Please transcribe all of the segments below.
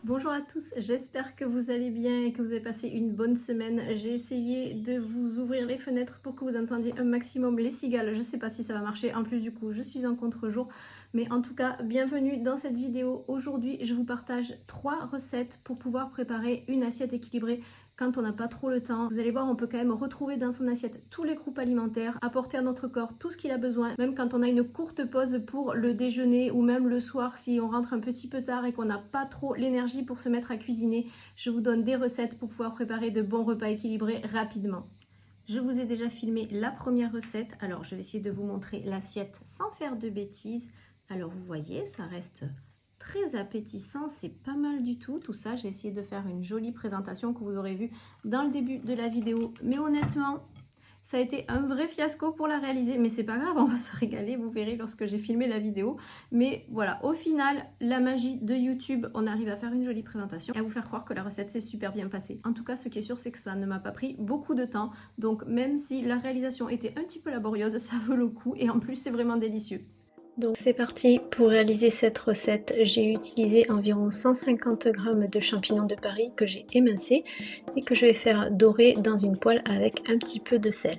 Bonjour à tous, j'espère que vous allez bien et que vous avez passé une bonne semaine. J'ai essayé de vous ouvrir les fenêtres pour que vous entendiez un maximum les cigales. Je ne sais pas si ça va marcher, en plus du coup je suis en contre-jour. Mais en tout cas, bienvenue dans cette vidéo. Aujourd'hui, je vous partage 3 recettes pour pouvoir préparer une assiette équilibrée quand on n'a pas trop le temps. Vous allez voir, on peut quand même retrouver dans son assiette tous les groupes alimentaires, apporter à notre corps tout ce qu'il a besoin, même quand on a une courte pause pour le déjeuner ou même le soir si on rentre un petit peu tard et qu'on n'a pas trop l'énergie pour se mettre à cuisiner. Je vous donne des recettes pour pouvoir préparer de bons repas équilibrés rapidement. Je vous ai déjà filmé la première recette, alors je vais essayer de vous montrer l'assiette sans faire de bêtises. Alors vous voyez, ça reste très appétissant, c'est pas mal du tout ça. J'ai essayé de faire une jolie présentation que vous aurez vue dans le début de la vidéo, mais honnêtement ça a été un vrai fiasco pour la réaliser, mais c'est pas grave, on va se régaler, vous verrez lorsque j'ai filmé la vidéo. Mais voilà, au final, la magie de YouTube, on arrive à faire une jolie présentation et à vous faire croire que la recette s'est super bien passée. En tout cas, ce qui est sûr, c'est que ça ne m'a pas pris beaucoup de temps. Donc même si la réalisation était un petit peu laborieuse, ça vaut le coup et en plus, c'est vraiment délicieux. Donc c'est parti, pour réaliser cette recette, j'ai utilisé environ 150 g de champignons de Paris que j'ai émincés et que je vais faire dorer dans une poêle avec un petit peu de sel.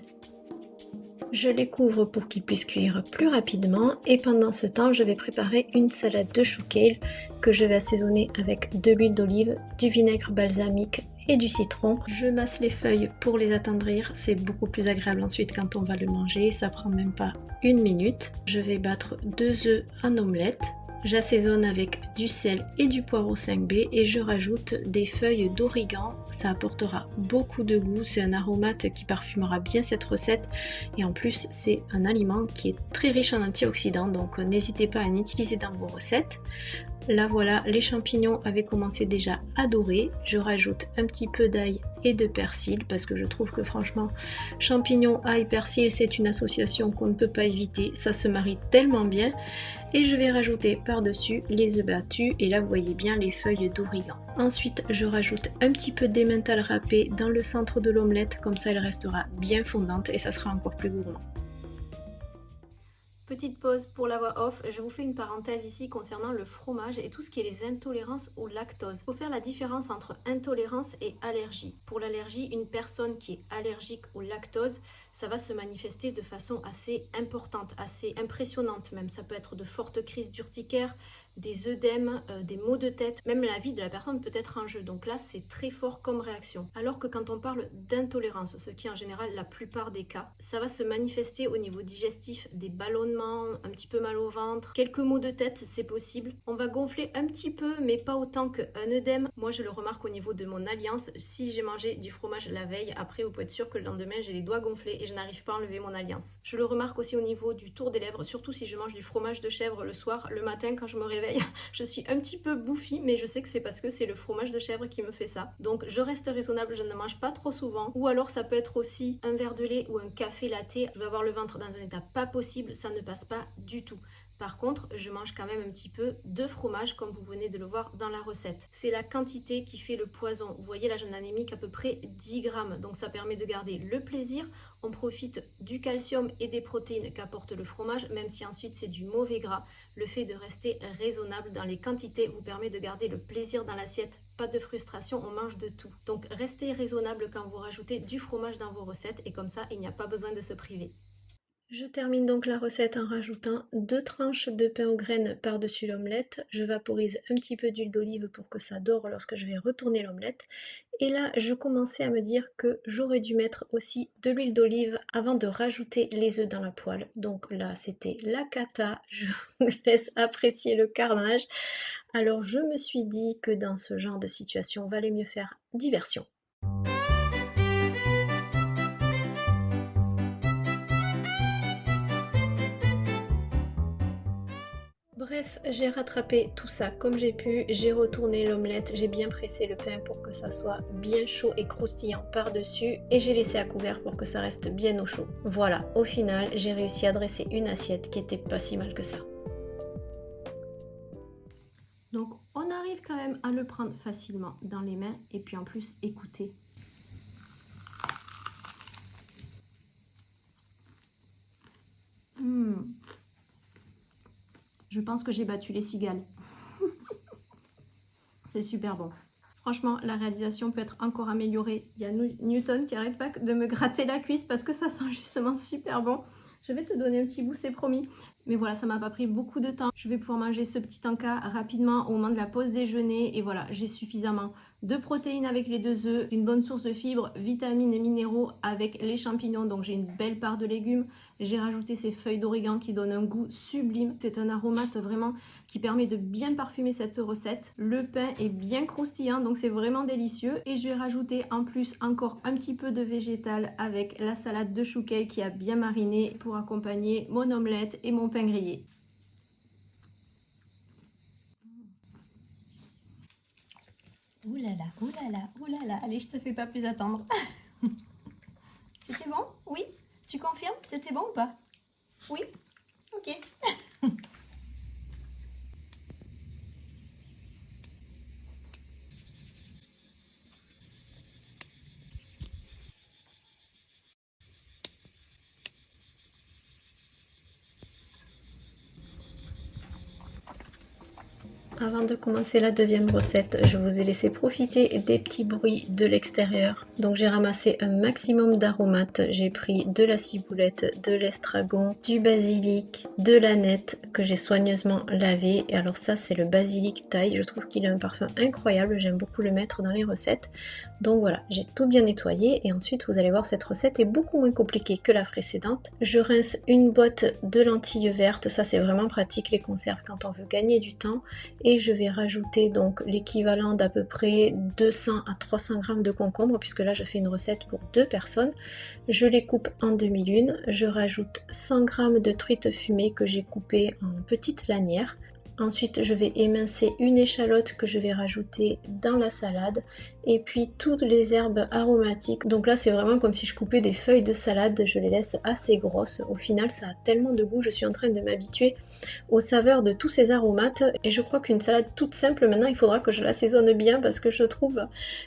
Je les couvre pour qu'ils puissent cuire plus rapidement et pendant ce temps je vais préparer une salade de chou kale que je vais assaisonner avec de l'huile d'olive, du vinaigre balsamique et du citron. Je masse les feuilles pour les attendrir, c'est beaucoup plus agréable ensuite quand on va le manger, ça prend même pas une minute. Je vais battre 2 œufs en omelette. J'assaisonne avec du sel et du poivre 5B et je rajoute des feuilles d'origan, ça apportera beaucoup de goût, c'est un aromate qui parfumera bien cette recette et en plus c'est un aliment qui est très riche en antioxydants, donc n'hésitez pas à en utiliser dans vos recettes. Là voilà, les champignons avaient commencé déjà à dorer, je rajoute un petit peu d'ail et de persil parce que je trouve que franchement champignons, ail, persil c'est une association qu'on ne peut pas éviter, ça se marie tellement bien. Et je vais rajouter par-dessus les œufs battus et là vous voyez bien les feuilles d'origan. Ensuite je rajoute un petit peu d'emmental râpé dans le centre de l'omelette, comme ça elle restera bien fondante et ça sera encore plus gourmand. Petite pause pour la voix off, je vous fais une parenthèse ici concernant le fromage et tout ce qui est les intolérances au lactose. Il faut faire la différence entre intolérance et allergie. Pour l'allergie, une personne qui est allergique au lactose, ça va se manifester de façon assez importante, assez impressionnante même. Ça peut être de fortes crises d'urticaire, des œdèmes, des maux de tête, même la vie de la personne peut être en jeu. Donc là, c'est très fort comme réaction. Alors que quand on parle d'intolérance, ce qui est en général la plupart des cas, ça va se manifester au niveau digestif, des ballonnements, un petit peu mal au ventre, quelques maux de tête, c'est possible. On va gonfler un petit peu, mais pas autant qu'un œdème. Moi, je le remarque au niveau de mon alliance. Si j'ai mangé du fromage la veille, après, vous pouvez être sûr que le lendemain, j'ai les doigts gonflés et je n'arrive pas à enlever mon alliance. Je le remarque aussi au niveau du tour des lèvres, surtout si je mange du fromage de chèvre le soir, le matin quand je me réveille. Je suis un petit peu bouffie, mais je sais que c'est parce que c'est le fromage de chèvre qui me fait ça. Donc je reste raisonnable, je ne mange pas trop souvent. Ou alors ça peut être aussi un verre de lait ou un café latte. Je vais avoir le ventre dans un état pas possible, ça ne passe pas du tout. Par contre, je mange quand même un petit peu de fromage comme vous venez de le voir dans la recette. C'est la quantité qui fait le poison. Vous voyez là, j'en anémique à peu près 10 grammes. Donc ça permet de garder le plaisir. On profite du calcium et des protéines qu'apporte le fromage, même si ensuite c'est du mauvais gras. Le fait de rester raisonnable dans les quantités vous permet de garder le plaisir dans l'assiette. Pas de frustration, on mange de tout. Donc restez raisonnable quand vous rajoutez du fromage dans vos recettes et comme ça, il n'y a pas besoin de se priver. Je termine donc la recette en rajoutant 2 tranches de pain aux graines par-dessus l'omelette. Je vaporise un petit peu d'huile d'olive pour que ça dore lorsque je vais retourner l'omelette. Et là, je commençais à me dire que j'aurais dû mettre aussi de l'huile d'olive avant de rajouter les œufs dans la poêle. Donc là, c'était la cata. Je vous laisse apprécier le carnage. Alors je me suis dit que dans ce genre de situation, il valait mieux faire diversion. Bref, j'ai rattrapé tout ça comme j'ai pu, j'ai retourné l'omelette, j'ai bien pressé le pain pour que ça soit bien chaud et croustillant par-dessus et j'ai laissé à couvert pour que ça reste bien au chaud. Voilà, au final, j'ai réussi à dresser une assiette qui était pas si mal que ça. Donc on arrive quand même à le prendre facilement dans les mains et puis en plus écoutez. Je pense que j'ai battu les cigales. c'est super bon. Franchement, la réalisation peut être encore améliorée. Il y a Newton qui arrête pas de me gratter la cuisse parce que ça sent justement super bon. Je vais te donner un petit bout, c'est promis. Mais voilà, ça m'a pas pris beaucoup de temps. Je vais pouvoir manger ce petit encas rapidement au moment de la pause déjeuner. Et voilà, j'ai suffisamment de protéines avec les 2 œufs, une bonne source de fibres, vitamines et minéraux avec les champignons. Donc j'ai une belle part de légumes. J'ai rajouté ces feuilles d'origan qui donnent un goût sublime. C'est un aromate vraiment qui permet de bien parfumer cette recette. Le pain est bien croustillant, donc c'est vraiment délicieux. Et je vais rajouter en plus encore un petit peu de végétal avec la salade de chouquel qui a bien mariné pour accompagner mon omelette et mon pain grillé. Ouh là là, ouh là là, ouh là là. Allez, je te fais pas plus attendre. C'était bon? Oui? Tu confirmes? C'était bon ou pas? Oui? Ok. Avant de commencer la deuxième recette, je vous ai laissé profiter des petits bruits de l'extérieur. Donc j'ai ramassé un maximum d'aromates. J'ai pris de la ciboulette, de l'estragon, du basilic, de l'aneth que j'ai soigneusement lavé. Et alors ça, c'est le basilic thaï. Je trouve qu'il a un parfum incroyable. J'aime beaucoup le mettre dans les recettes. Donc voilà, j'ai tout bien nettoyé. Et ensuite, vous allez voir, cette recette est beaucoup moins compliquée que la précédente. Je rince une boîte de lentilles vertes. Ça, c'est vraiment pratique, les conserves, quand on veut gagner du temps. Et je vais rajouter donc l'équivalent d'à peu près 200 à 300 g de concombre, puisque là je fais une recette pour 2 personnes. Je les coupe en demi-lune. Je rajoute 100 g de truite fumée que j'ai coupée en petites lanières. Ensuite, je vais émincer une échalote que je vais rajouter dans la salade. Et puis toutes les herbes aromatiques. Donc là, c'est vraiment comme si je coupais des feuilles de salade. Je les laisse assez grosses. Au final, ça a tellement de goût. Je suis en train de m'habituer aux saveurs de tous ces aromates. Et je crois qu'une salade toute simple, maintenant, il faudra que je l'assaisonne bien parce que je trouve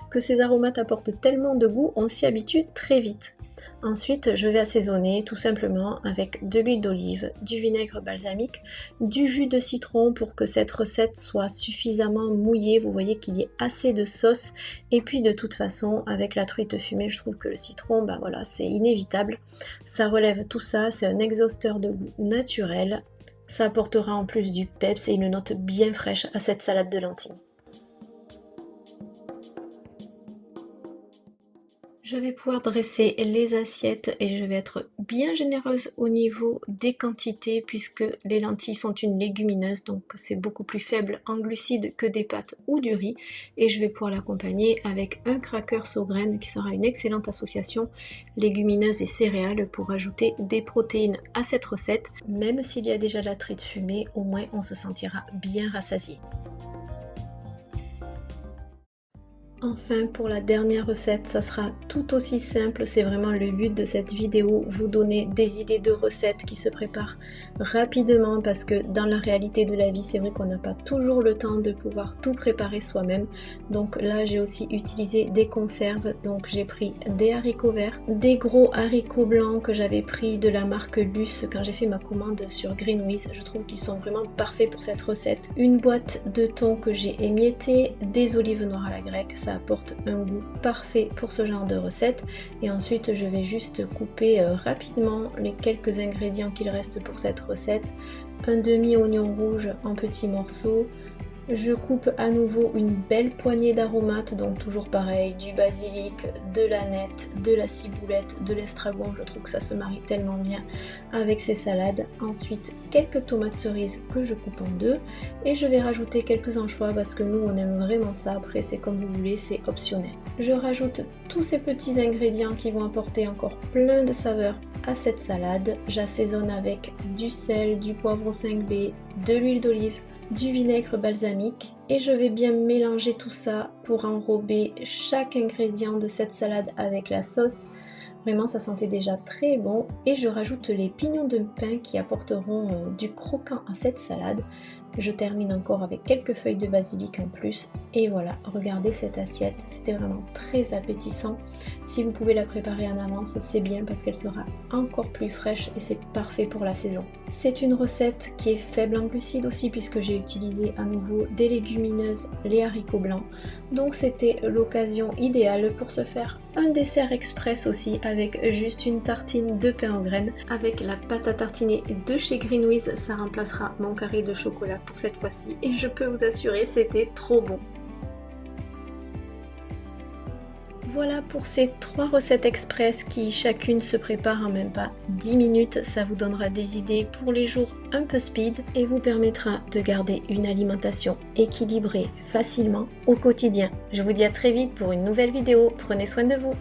que ces aromates apportent tellement de goût. On s'y habitue très vite. Ensuite, je vais assaisonner tout simplement avec de l'huile d'olive, du vinaigre balsamique, du jus de citron pour que cette recette soit suffisamment mouillée. Vous voyez qu'il y ait assez de sauce. Et puis de toute façon, avec la truite fumée, je trouve que le citron, ben voilà, c'est inévitable. Ça relève tout ça, c'est un exhausteur de goût naturel. Ça apportera en plus du peps et une note bien fraîche à cette salade de lentilles. Je vais pouvoir dresser les assiettes et je vais être bien généreuse au niveau des quantités puisque les lentilles sont une légumineuse, donc c'est beaucoup plus faible en glucides que des pâtes ou du riz, et je vais pouvoir l'accompagner avec un crackers aux graines qui sera une excellente association légumineuse et céréales pour ajouter des protéines à cette recette. Même s'il y a déjà la truite fumée, au moins on se sentira bien rassasié. Enfin, pour la dernière recette, ça sera tout aussi simple, c'est vraiment le but de cette vidéo, vous donner des idées de recettes qui se préparent rapidement parce que dans la réalité de la vie, c'est vrai qu'on n'a pas toujours le temps de pouvoir tout préparer soi-même. Donc là, j'ai aussi utilisé des conserves, donc j'ai pris des haricots verts, des gros haricots blancs que j'avais pris de la marque Luce quand j'ai fait ma commande sur Greenwiz. Je trouve qu'ils sont vraiment parfaits pour cette recette. Une boîte de thon que j'ai émiettée, des olives noires à la grecque, ça apporte un goût parfait pour ce genre de recette. Et ensuite je vais juste couper rapidement les quelques ingrédients qu'il reste pour cette recette. Un demi oignon rouge en petits morceaux. Je coupe à nouveau une belle poignée d'aromates, donc toujours pareil, du basilic, de l'aneth, de la ciboulette, de l'estragon. Je trouve que ça se marie tellement bien avec ces salades. Ensuite, quelques tomates cerises que je coupe en deux. Et je vais rajouter quelques anchois parce que nous, on aime vraiment ça. Après, c'est comme vous voulez, c'est optionnel. Je rajoute tous ces petits ingrédients qui vont apporter encore plein de saveurs à cette salade. J'assaisonne avec du sel, du poivre 5B, de l'huile d'olive, du vinaigre balsamique et je vais bien mélanger tout ça pour enrober chaque ingrédient de cette salade avec la sauce. Vraiment, ça sentait déjà très bon et je rajoute les pignons de pain qui apporteront du croquant à cette salade. Je termine encore avec quelques feuilles de basilic en plus. Et voilà, regardez cette assiette, c'était vraiment très appétissant. Si vous pouvez la préparer en avance, c'est bien parce qu'elle sera encore plus fraîche et c'est parfait pour la saison. C'est une recette qui est faible en glucides aussi puisque j'ai utilisé à nouveau des légumineuses, les haricots blancs. Donc c'était l'occasion idéale pour se faire un dessert express aussi avec juste une tartine de pain aux graines. Avec la pâte à tartiner de chez Greenwiz, ça remplacera mon carré de chocolat pour cette fois-ci et je peux vous assurer c'était trop bon. Voilà pour ces 3 recettes express qui chacune se prépare en même pas 10 minutes. Ça vous donnera des idées pour les jours un peu speed et vous permettra de garder une alimentation équilibrée facilement au quotidien. Je vous dis à très vite pour une nouvelle vidéo. Prenez soin de vous.